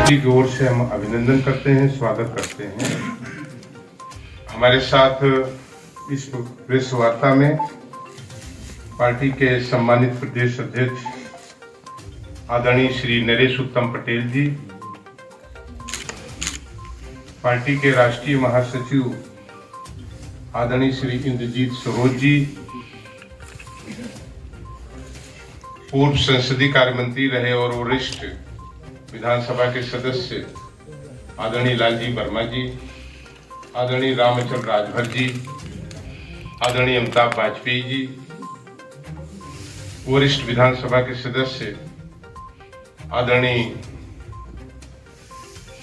Party की ओर से हम अभिनंदन करते हैं, स्वागत करते हैं। हमारे साथ इस प्रेस वार्ता में पार्टी के सम्मानित प्रदेश अध्यक्ष आदरणीय श्री नरेश उत्तम पटेल जी, पार्टी के राष्ट्रीय महासचिव आदरणीय श्री इंद्रजीत सरोज जी, पूर्व संसदीय कार्य मंत्री रहे और वरिष्ठ विधानसभा के सदस्य आदरणीय लालजी वर्मा जी, आदरणीय रामचंद्र राजभर जी, आदरणीय अमिताभ वाजपेयी जी, वरिष्ठ विधानसभा के सदस्य आदरणीय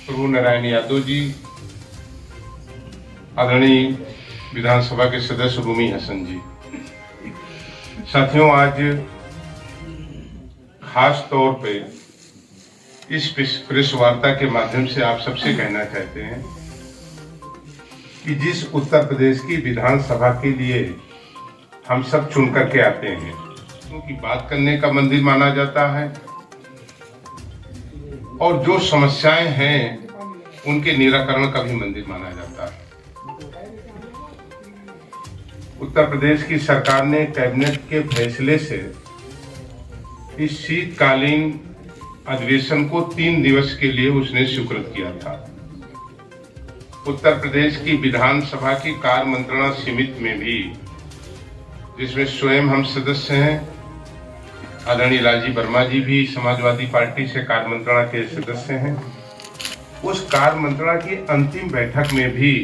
प्रभु नारायण यादव जी, आदरणीय विधानसभा के सदस्य रूमी हसन जी। साथियों, आज खास तौर पे इस प्रेस वार्ता के माध्यम से आप सबसे कहना चाहते हैं कि जिस उत्तर प्रदेश की विधानसभा के लिए हम सब चुन करके आते हैं, क्योंकि बात करने का मंदिर माना जाता है और जो समस्याएं हैं उनके निराकरण का भी मंदिर माना जाता है। उत्तर प्रदेश की सरकार ने कैबिनेट के फैसले से इस शीतकालीन अधिवेशन को 3 दिवस के लिए उसने स्वीकृत किया था। उत्तर प्रदेश की विधानसभा की कार्य मंत्रणा समिति में भी, जिसमें स्वयं हम सदस्य हैं, आदरणीय लालजी वर्मा जी भी समाजवादी पार्टी से कार्य मंत्रणा के सदस्य हैं, उस कार्य मंत्रणा की अंतिम बैठक में भी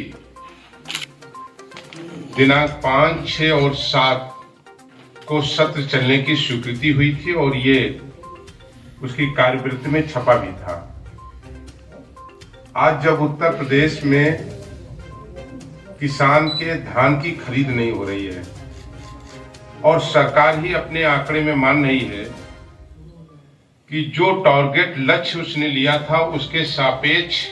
दिनांक 5, 6 और 7 को सत्र चलने की स्वीकृति हुई थी और ये उसकी कार्यवृत्ति में छपा भी था। आज जब उत्तर प्रदेश में किसान के धान की खरीद नहीं हो रही है और सरकार ही अपने आंकड़े में मान रही है कि जो टारगेट लक्ष्य उसने लिया था उसके सापेक्ष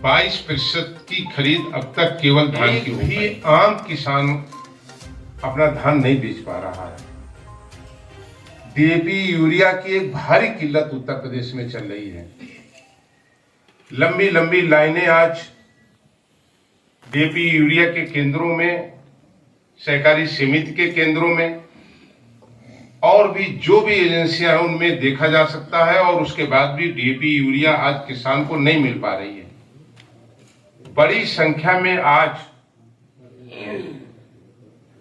22% की खरीद अब तक केवल धान की हुई है। आम किसान अपना धान नहीं बेच पा रहा है। डीएपी यूरिया की एक भारी किल्लत उत्तर प्रदेश में चल रही है। लंबी लंबी लाइनें आज डीएपी यूरिया के केंद्रों में, सहकारी समिति के केंद्रों में और भी जो भी एजेंसियां हैं उनमें देखा जा सकता है, और उसके बाद भी डीएपी यूरिया आज किसान को नहीं मिल पा रही है। बड़ी संख्या में आज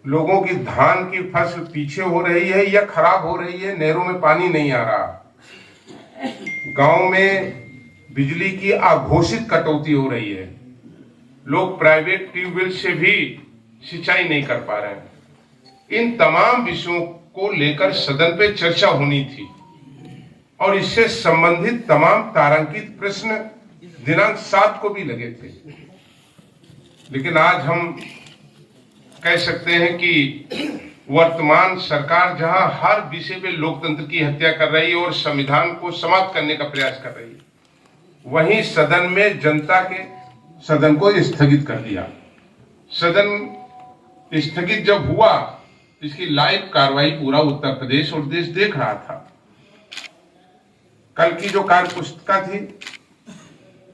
लोगों की धान की फसल पीछे हो रही है या खराब हो रही है, नहरों में पानी नहीं आ रहा, गांव में बिजली की अघोषित कटौती हो रही है, लोग प्राइवेट ट्यूबवेल से भी सिंचाई नहीं कर पा रहे हैं। इन तमाम विषयों को लेकर सदन पे चर्चा होनी थी और इससे संबंधित तमाम तारांकित प्रश्न दिनांक 7 को भी लगे थे, लेकिन आज हम कह सकते हैं कि वर्तमान सरकार जहां हर विषय पे लोकतंत्र की हत्या कर रही है और संविधान को समाप्त करने का प्रयास कर रही है, वहीं सदन में जनता के सदन को स्थगित कर दिया। सदन स्थगित जब हुआ, इसकी लाइव कार्रवाई पूरा उत्तर प्रदेश और देश देख रहा था। कल की जो कार्य पुस्तिका थी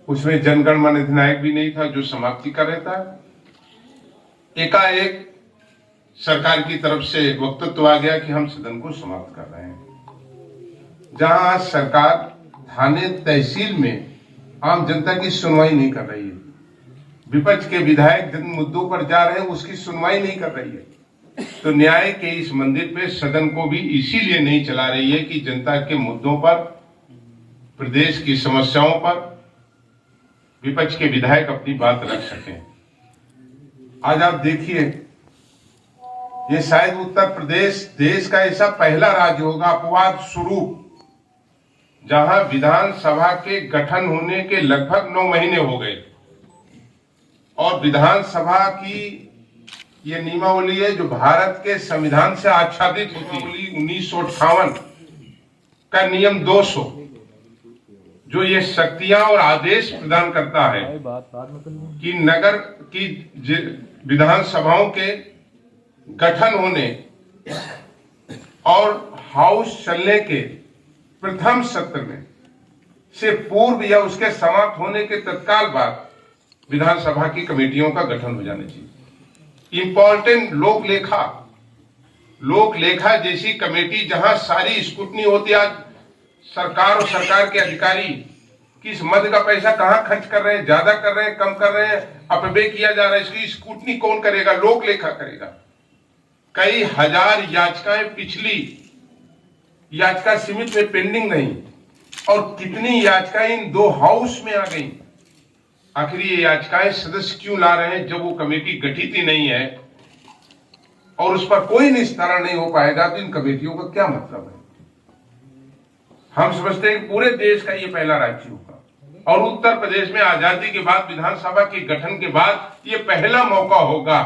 उसमें जनगण मन अधिनायक भी नहीं था, जो समाप्ति कर रहा था। एकाएक सरकार की तरफ से वक्तव्य आ गया कि हम सदन को समाप्त कर रहे हैं। जहां सरकार थाने तहसील में आम जनता की सुनवाई नहीं कर रही है, विपक्ष के विधायक जिन मुद्दों पर जा रहे हैं उसकी सुनवाई नहीं कर रही है, तो न्याय के इस मंदिर पे सदन को भी इसीलिए नहीं चला रही है कि जनता के मुद्दों पर, प्रदेश की समस्याओं पर विपक्ष के विधायक अपनी बात रख सकें। आज आप देखिए, ये शायद उत्तर प्रदेश देश का ऐसा पहला राज्य होगा अपवाद स्वरूप जहां विधानसभा के गठन होने के लगभग 9 महीने हो गए और विधानसभा की ये नियमावली है जो भारत के संविधान से आच्छादित होती है। 1958 का नियम 200 जो ये शक्तियां और आदेश प्रदान करता है कि नगर की विधानसभाओं के गठन होने और हाउस चलने के प्रथम सत्र में से पूर्व या उसके समाप्त होने के तत्काल बाद विधानसभा की कमेटियों का गठन हो जाना चाहिए। इंपॉर्टेंट लोक लेखा जैसी कमेटी जहां सारी स्क्रूटनी होती है, आज सरकार और सरकार के अधिकारी किस मद का पैसा कहां खर्च कर रहे हैं, ज्यादा कर रहे हैं, कम कर रहे हैं, अपव्यय किया जा रहा है, इसकी स्क्रूटनी कौन करेगा? लोक लेखा करेगा। कई हजार याचिकाएं पिछली याचिका सीमित में पेंडिंग नहीं, और कितनी याचिकाएं इन दो हाउस में आ गई। आखिर ये याचिकाएं सदस्य क्यों ला रहे हैं जब वो कमेटी गठित ही नहीं है और उस पर कोई निस्तारण नहीं हो पाएगा, तो इन कमेटियों का क्या मतलब है? हम समझते हैं कि पूरे देश का ये पहला राज्य होगा और उत्तर प्रदेश में आजादी के बाद विधानसभा के गठन के बाद ये पहला मौका होगा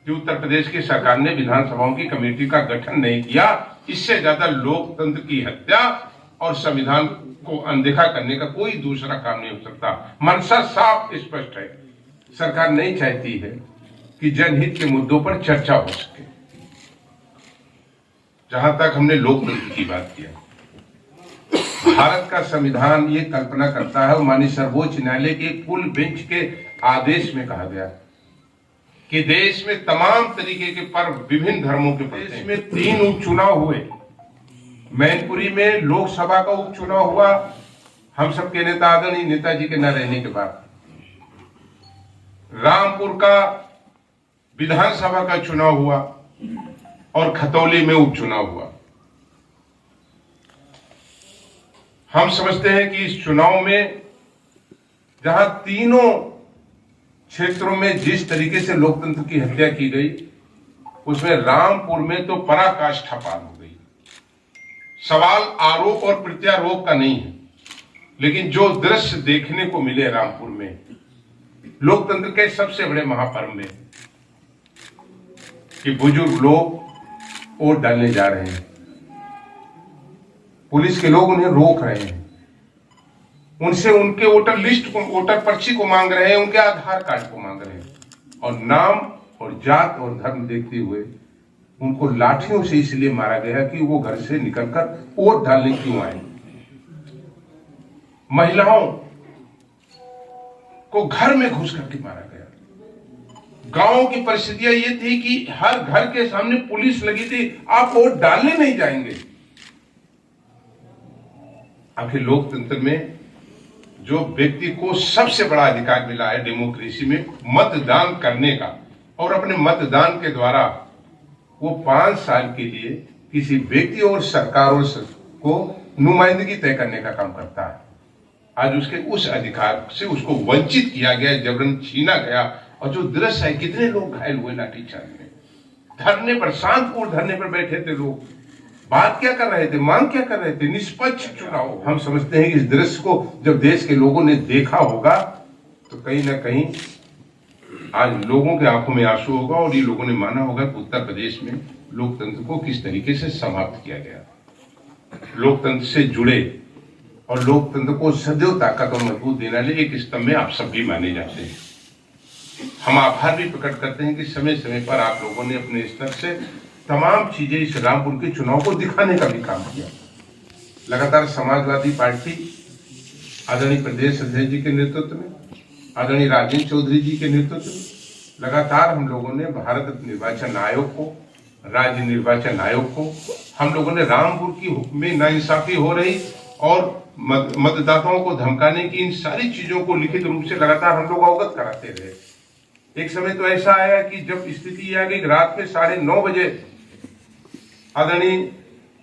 कि उत्तर प्रदेश की सरकार ने विधानसभाओं की कमेटी का गठन नहीं किया। इससे ज्यादा लोकतंत्र की हत्या और संविधान को अनदेखा करने का कोई दूसरा काम नहीं हो सकता। मंशा साफ स्पष्ट है, सरकार नहीं चाहती है कि जनहित के मुद्दों पर चर्चा हो सके। जहां तक हमने लोकतंत्र की बात किया, भारत का संविधान ये कल्पना करता है, माननीय सर्वोच्च न्यायालय के फुल बेंच के आदेश में कहा गया कि देश में तमाम तरीके के पर्व विभिन्न धर्मों के प्रदेश में 3 उपचुनाव हुए। मैनपुरी में लोकसभा का उपचुनाव हुआ हम सबके नेता आदरणीय नेताजी के न रहने के बाद। रामपुर का विधानसभा का चुनाव हुआ और खतौली में उपचुनाव हुआ। हम समझते हैं कि इस चुनाव में जहां तीनों क्षेत्रों में जिस तरीके से लोकतंत्र की हत्या की गई, उसमें रामपुर में तो पराकाष्ठा पार हो गई। सवाल आरोप और प्रत्यारोप का नहीं है, लेकिन जो दृश्य देखने को मिले रामपुर में लोकतंत्र के सबसे बड़े महापर्व में, कि बुजुर्ग लोग वोट डालने जा रहे हैं, पुलिस के लोग उन्हें रोक रहे हैं, उनसे उनके वोटर लिस्ट को, वोटर पर्ची को मांग रहे हैं, उनके आधार कार्ड को मांग रहे हैं, और नाम और जात और धर्म देखते हुए उनको लाठियों से इसलिए मारा गया कि वो घर से निकलकर वोट डालने क्यों आए। महिलाओं को घर में घुस करके मारा गया। गांव की परिस्थितियां ये थी कि हर घर के सामने पुलिस लगी थी, आप वोट डालने नहीं जाएंगे। आखिर लोकतंत्र में जो व्यक्ति को सबसे बड़ा अधिकार मिला है डेमोक्रेसी में, मतदान करने का, और अपने मतदान के द्वारा वो 5 साल के लिए किसी व्यक्ति और सरकार को नुमाइंदगी तय करने का काम करता है। आज उसके उस अधिकार से उसको वंचित किया गया, जबरन छीना गया, और जो दृश्य है, कितने लोग घायल हुए लाठीचार्ज में। धरने पर, शांतिपूर्ण धरने पर बैठे थे लोग, बात क्या कर रहे थे, मांग क्या कर रहे थे? निष्पक्ष चुनाव। हम समझते हैं कि इस दृश्य को जब देश के लोगों ने देखा होगा तो कहीं ना कहीं आज लोगों के आंखों में आंसू होगा, और ये लोगों ने माना होगा कि उत्तर प्रदेश में लोकतंत्र को किस तरीके से समाप्त किया गया। लोकतंत्र से जुड़े और लोकतंत्र को सदैव ताकत और मजबूत देने वाले एक स्तंभ में आप सब भी माने जाते हैं। हम आभार भी प्रकट करते हैं कि समय समय पर आप लोगों ने अपने स्तर से तमाम चीजें इस रामपुर के चुनाव को दिखाने का भी काम किया। लगातार समाजवादी पार्टी आदरणीय प्रदेश अध्यक्ष जी के नेतृत्व में, आदरणीय राजेंद्र चौधरी जी के नेतृत्व में लगातार हम लोगों ने भारत निर्वाचन आयोग को, राज्य निर्वाचन आयोग को, हम लोगों ने रामपुर की में नाइंसाफी हो रही और मतदाताओं को धमकाने की इन सारी चीजों को लिखित रूप से लगातार हम लोग अवगत कराते रहे। एक समय तो ऐसा आया कि जब स्थिति आ गई, रात में 9:30 बजे आदरणीय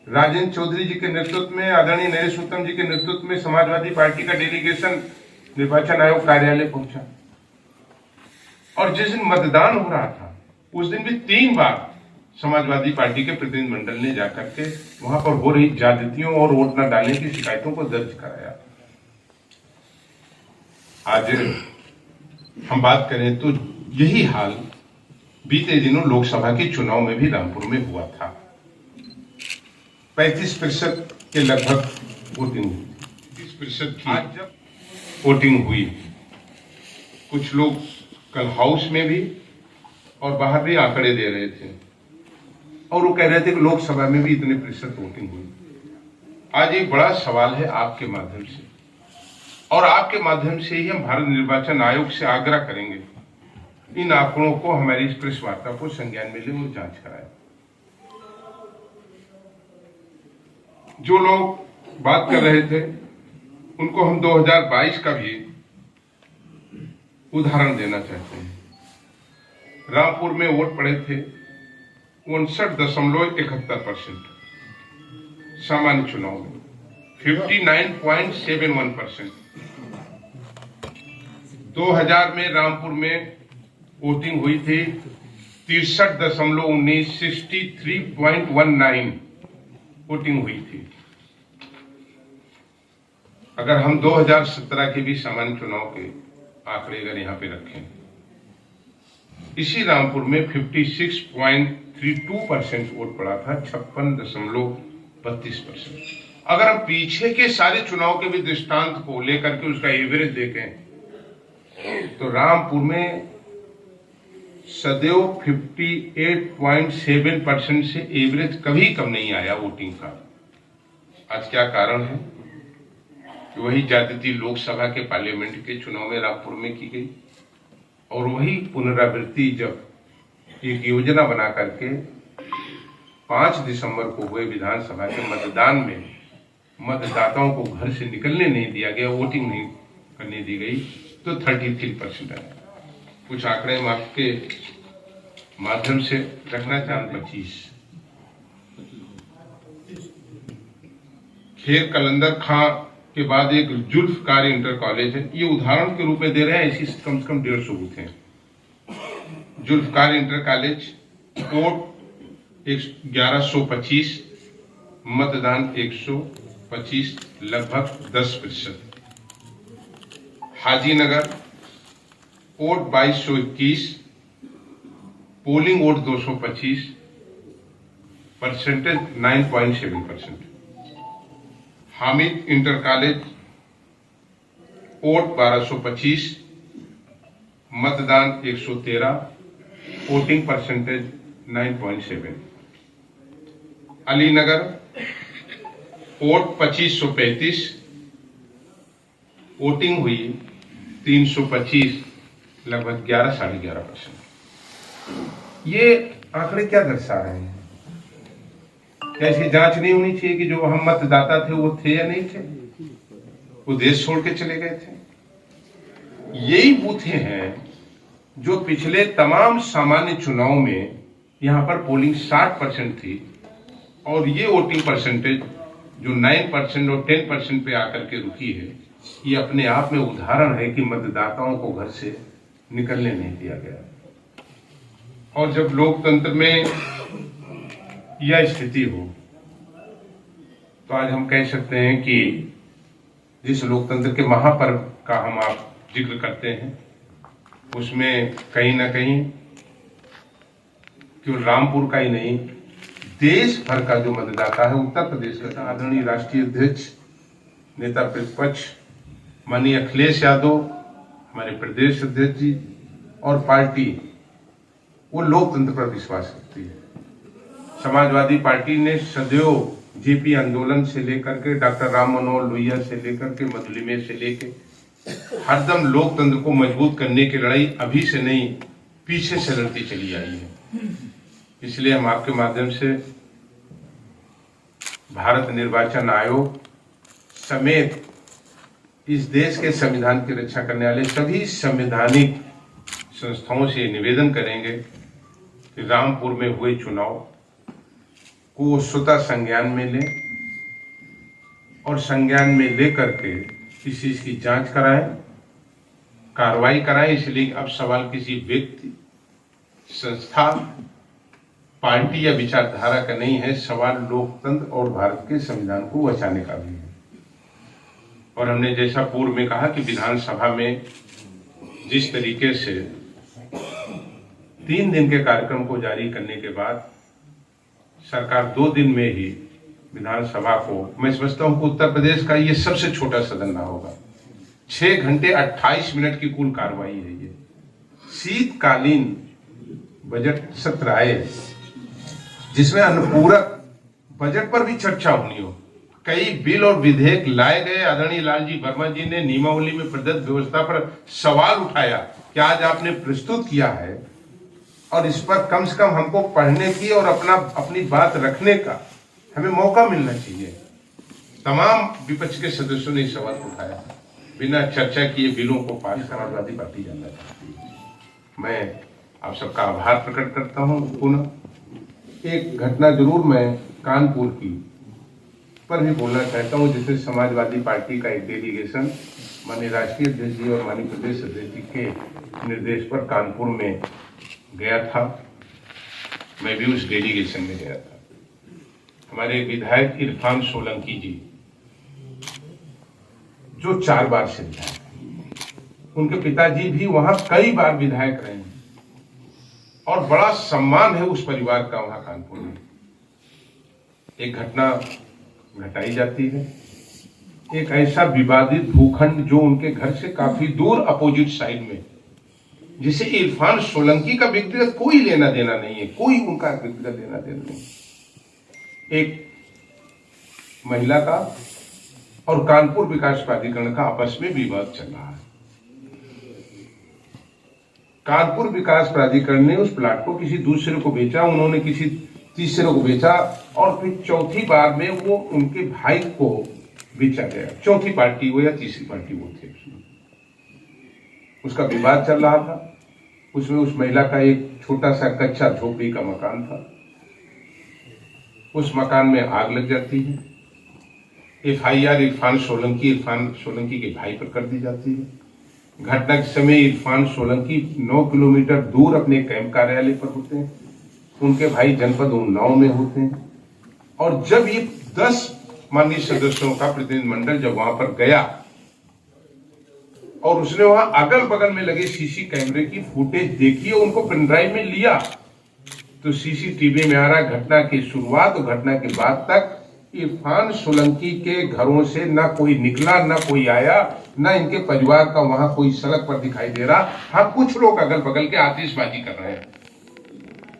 राजेंद्र चौधरी जी के नेतृत्व में, आदरणीय नरेश उत्तम जी के नेतृत्व में समाजवादी पार्टी का डेलीगेशन निर्वाचन आयोग कार्यालय पहुंचा, और जिस दिन मतदान हो रहा था उस दिन भी 3 बार समाजवादी पार्टी के प्रतिनिधिमंडल ने जाकर के वहां पर हो रही ज्यादतियों और वोट न डालने की शिकायतों को दर्ज कराया। आज हम बात करें तो यही हाल बीते दिनों लोकसभा के चुनाव में भी रामपुर में हुआ था। 35% के लगभग वोटिंग हुई, 30% की आज जब वोटिंग हुई, कुछ लोग कल हाउस में भी और बाहर भी आंकड़े दे रहे थे, और वो कह रहे थे कि लोकसभा में भी इतने प्रतिशत वोटिंग हुई। आज एक बड़ा सवाल है आपके माध्यम से और आपके माध्यम से ही हम भारत निर्वाचन आयोग से आग्रह करेंगे इन आंकड़ों को हमारी इस प्रेस वार्ता को संज्ञान में ले और जांच कराए। जो लोग बात कर रहे थे उनको हम 2022 का भी उदाहरण देना चाहते हैं। रामपुर में वोट पड़े थे 59.71%, सामान्य चुनाव में 59.71%। 2000 में रामपुर में वोटिंग हुई थी 63.19, 63.19 वोटिंग हुई थी। अगर हम 2017 के भी सामान्य चुनाव के आंकड़े अगर यहां पे रखें, इसी रामपुर में 56.32% वोट पड़ा था, 56.32%। अगर हम पीछे के सारे चुनाव के भी दृष्टांत को लेकर के उसका एवरेज देखें तो रामपुर में सदैव 58.7% से एवरेज कभी कम नहीं आया वोटिंग का। आज क्या कारण है कि वही ज्यादती लोकसभा के पार्लियामेंट के चुनाव में रामपुर में की गई और वही पुनरावृत्ति जब एक योजना बना करके 5 दिसंबर को हुए विधानसभा के मतदान में मतदाताओं को घर से निकलने नहीं दिया गया, वोटिंग नहीं करने दी गई, तो 33% आया। कुछ आंकड़े हम आपके माध्यम से रखना चाहते। 25 खेर कलंदर खां के बाद एक जुल्फकार इंटर कॉलेज है, ये उदाहरण के रूप में दे रहे हैं। ऐसी कम से कम 150 बूथ हैं। जुल्फकार इंटर कॉलेज, वोट 1125, मतदान 125, लगभग 10%। Hajinagar vote 2221, polling vote 225, percentage 9.7%। Hamid inter college vote 1225, मतदान 113, voting percentage 9.7। Alinagar vote 2535, voting हुई 325, लगभग 11-11.5%। ये आंकड़े क्या दर्शा रहे हैं? क्या इसकी जांच नहीं होनी चाहिए कि जो हम मतदाता थे वो थे या नहीं थे, वो देश छोड़ के चले गए थे? यही बूथे हैं जो पिछले तमाम सामान्य चुनाव में यहां पर पोलिंग 60% थी और ये वोटिंग परसेंटेज जो 9% और 10% पे आकर के रुकी है, ये अपने आप में उदाहरण है कि मतदाताओं को घर से निकलने नहीं दिया गया। और जब लोकतंत्र में यह स्थिति हो तो आज हम कह सकते हैं कि जिस लोकतंत्र के महापर्व का हम आप जिक्र करते हैं, उसमें कहीं ना कहीं केवल रामपुर का ही नहीं, देश भर का जो मतदाता है, उत्तर प्रदेश का आदरणीय राष्ट्रीय अध्यक्ष नेता प्रतिपक्ष माननीय अखिलेश यादव, हमारे प्रदेश अध्यक्ष जी और पार्टी, वो लोकतंत्र पर विश्वास रखती है। समाजवादी पार्टी ने सदैव जेपी आंदोलन से लेकर के डॉक्टर राम मनोहर लोहिया से लेकर के मधुलिमे से लेके हरदम लोकतंत्र को मजबूत करने की लड़ाई अभी से नहीं, पीछे से लड़ती चली आई है। इसलिए हम आपके माध्यम से भारत निर्वाचन आयोग समेत इस देश के संविधान की रक्षा करने वाले सभी संवैधानिक संस्थाओं से निवेदन करेंगे कि रामपुर में हुए चुनाव को स्वतः संज्ञान में लें और संज्ञान में लेकर के इस चीज की जांच कराएं, कार्रवाई कराएं। इसलिए अब सवाल किसी व्यक्ति, संस्था, पार्टी या विचारधारा का नहीं है, सवाल लोकतंत्र और भारत के संविधान को बचाने का भी है। और हमने जैसा पूर्व में कहा कि विधानसभा में जिस तरीके से 3 दिन के कार्यक्रम को जारी करने के बाद सरकार 2 दिन में ही विधानसभा को, मैं समझता हूं कि उत्तर प्रदेश का ये सबसे छोटा सदन रहा होगा, 6 घंटे 28 मिनट की कुल कार्रवाई है। ये शीतकालीन बजट सत्र आए जिसमें अनुपूरक बजट पर भी चर्चा होनी हो, कई बिल और विधेयक लाए गए। आदरणीय लालजी वर्मा जी ने नियमावली में प्रदत्त व्यवस्था पर सवाल उठाया कि आज आपने प्रस्तुत किया है और इस पर कम से कम हमको पढ़ने की और अपनी बात रखने का हमें मौका मिलना चाहिए। तमाम विपक्ष के सदस्यों ने इस सवाल को उठाया। बिना चर्चा किए बिलों को पास समाजवादी पार्टी जाना चाहती है। मैं आप सबका आभार प्रकट करता हूं। पुनः एक घटना जरूर मैं कानपुर की पर भी बोलना चाहता हूं, जिसमें समाजवादी पार्टी का एक डेलीगेशन माननीय राष्ट्रीय अध्यक्ष जी और माननीय प्रदेश अध्यक्ष जी के निर्देश पर कानपुर में गया था। मैं भी उस डेलीगेशन में गया था। हमारे विधायक इरफान सोलंकी जी जो 4 बार से विधायक, उनके पिताजी भी वहां कई बार विधायक रहे हैं और बड़ा सम्मान है उस परिवार का वहां कानपुर में। एक घटना घटाई जाती है, एक ऐसा विवादित भूखंड जो उनके घर से काफी दूर अपोजिट साइड में, जिसे इरफान सोलंकी का व्यक्तिगत कोई लेना देना नहीं है, कोई उनका व्यक्तिगत लेना देना नहीं। एक महिला का और कानपुर विकास प्राधिकरण का आपस में विवाद चल रहा है। कानपुर विकास प्राधिकरण ने उस प्लाट को किसी दूसरे को बेचा, उन्होंने किसी तीसरे को बेचा और फिर चौथी बार में वो उनके भाई को बेचा गया। चौथी पार्टी वो या तीसरी पार्टी वो थे। उसका विवाद चल रहा था। उसमें उस महिला का एक छोटा सा कच्चा झोपड़ी का मकान था। उस मकान में आग लग जाती है। एफआईआर इरफान सोलंकी के भाई पर कर दी जाती है। घटना के समय इरफान सोलंकी 9 किलोमीटर दूर अपने कैंप कार्यालय पर होते हैं। उनके भाई जनपद उन्नाव में होते हैं। और जब ये 10 माननीय सदस्यों का प्रतिनिधिमंडल जब वहां पर गया और उसने वहां अगल बगल में लगे सीसी कैमरे की फुटेज देखी और उनको पेन ड्राइव में लिया, तो सीसीटीवी में आ रहा घटना की शुरुआत और घटना के बाद तक इरफान सोलंकी के घरों से ना कोई निकला, ना कोई आया, ना इनके परिवार का वहां कोई सड़क पर दिखाई दे रहा। हाँ, कुछ लोग अगल बगल के आतिशबाजी कर रहे हैं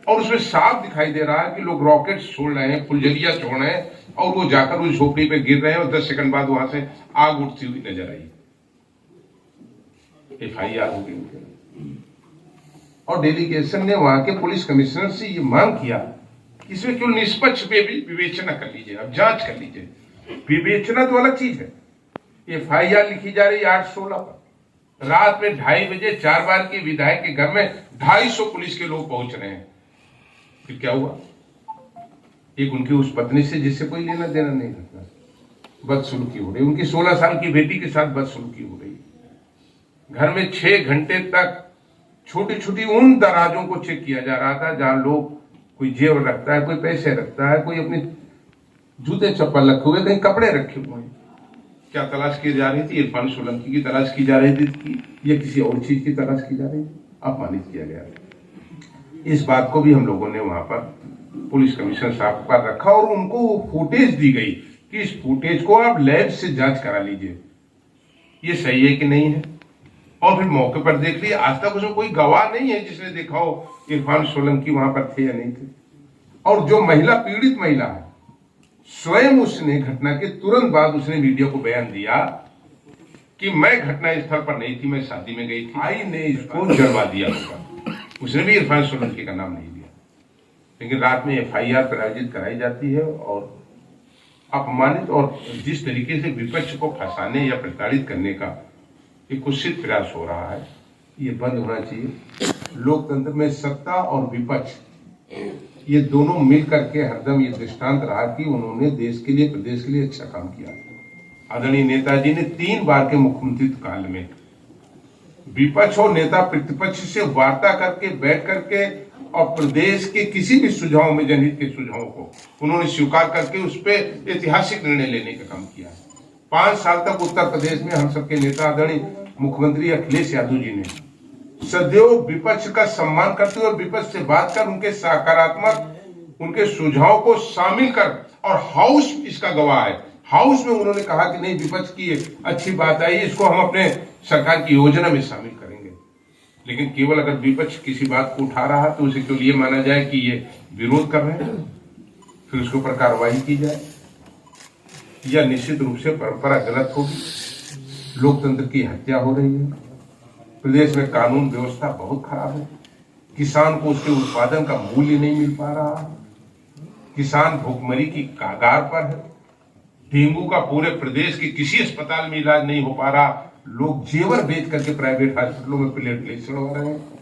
और उसमें साफ दिखाई दे रहा है कि लोग रॉकेट छोड़ रहे हैं, फुलझड़ियां छोड़ रहे हैं और वो जाकर उस झोपड़ी पे गिर रहे हैं और 10 सेकंड बाद वहां से आग उठती हुई नजर आई। एफआईआर हो गई और डेलीगेशन ने वहां के पुलिस कमिश्नर से ये मांग किया इसमें क्यों निष्पक्ष विवेचना कर लीजिए, अब जांच कर लीजिए। विवेचना तो अलग चीज है। एफआईआर लिखी जा रही है 8/16 पर। रात में 2:30 बजे 4 बार के विधायक के घर में 250 पुलिस के लोग पहुंच रहे हैं। फिर क्या हुआ? एक उनकी उस पत्नी से जिससे कोई लेना देना नहीं था, बदसलूकी हो रही। उनकी 16 साल की बेटी के साथ बदसलूकी हो रही। घर में 6 घंटे तक छोटी छोटी उन दराजों को चेक किया जा रहा था जहां लोग कोई जेवर रखता है, कोई पैसे रखता है, कोई अपने जूते चप्पल रखे हुए, कहीं कपड़े रखे हुए हैं। क्या तलाश की जा रही थी? इरफान सोलंकी की तलाश की जा रही थी या किसी और चीज की तलाश की जा रही थी? अपमानित किया गया। इस बात को भी हम लोगों ने वहां पर पुलिस कमिश्नर साहब पर रखा और उनको फुटेज दी गई कि इस फुटेज को आप लैब से जांच करा लीजिए, ये सही है कि नहीं है। और फिर मौके पर देख लिया। आज तक उसमें कोई गवाह नहीं है जिसने देखा हो इरफान सोलंकी वहां पर थे या नहीं थे। और जो महिला पीड़ित महिला है, स्वयं उसने घटना के तुरंत बाद उसने मीडिया को बयान दिया कि मैं घटना स्थल पर नहीं थी, मैं शादी में गई थी। आई ने इसको जड़वा दिया होगा। उसने भी इरफान सोलंकी का नाम नहीं लिया। लेकिन रात में एफआईआर प्रायोजित कराई जाती है और अपमानित और जिस तरीके से विपक्ष को फंसाने या प्रताड़ित करने का एक कुत्सित प्रयास हो रहा है, ये बंद होना चाहिए। लोकतंत्र में सत्ता और विपक्ष ये दोनों मिल करके हरदम ये दृष्टांत रहा कि उन्होंने देश के लिए, प्रदेश के लिए अच्छा काम किया। आदरणीय नेताजी ने 3 बार के मुख्यमंत्रित्व काल में विपक्ष और नेता प्रतिपक्ष से वार्ता करके बैठ करके और प्रदेश के किसी भी सुझाव में, जनहित के सुझावों को उन्होंने स्वीकार करके उस पर ऐतिहासिक निर्णय लेने का काम किया। 5 साल तक उत्तर प्रदेश में हम सबके नेता आदरणीय मुख्यमंत्री अखिलेश यादव जी ने सदैव विपक्ष का सम्मान करते हुए विपक्ष से बात कर उनके सकारात्मक, उनके सुझाव को शामिल कर, और हाउस इसका गवाह है, हाउस में उन्होंने कहा कि नहीं, विपक्ष की अच्छी बात आई, इसको हम अपने सरकार की योजना में शामिल करेंगे। लेकिन केवल अगर विपक्ष किसी बात को उठा रहा तो उसे क्यों ये माना जाए कि ये विरोध कर रहे हैं, फिर उसके ऊपर कार्रवाई की जाए। यह निश्चित रूप से परंपरा गलत होगी। लोकतंत्र की हत्या हो रही है। प्रदेश में कानून व्यवस्था बहुत खराब है। किसान को उसके उत्पादन का मूल्य नहीं मिल पा रहा। किसान भूखमरी की कगार पर है। डेंगू का पूरे प्रदेश के किसी अस्पताल में इलाज नहीं हो पा रहा। लोग जेवर बेच करके प्राइवेट हॉस्पिटलों में प्लेटलेट्स चढ़वा रहे हैं।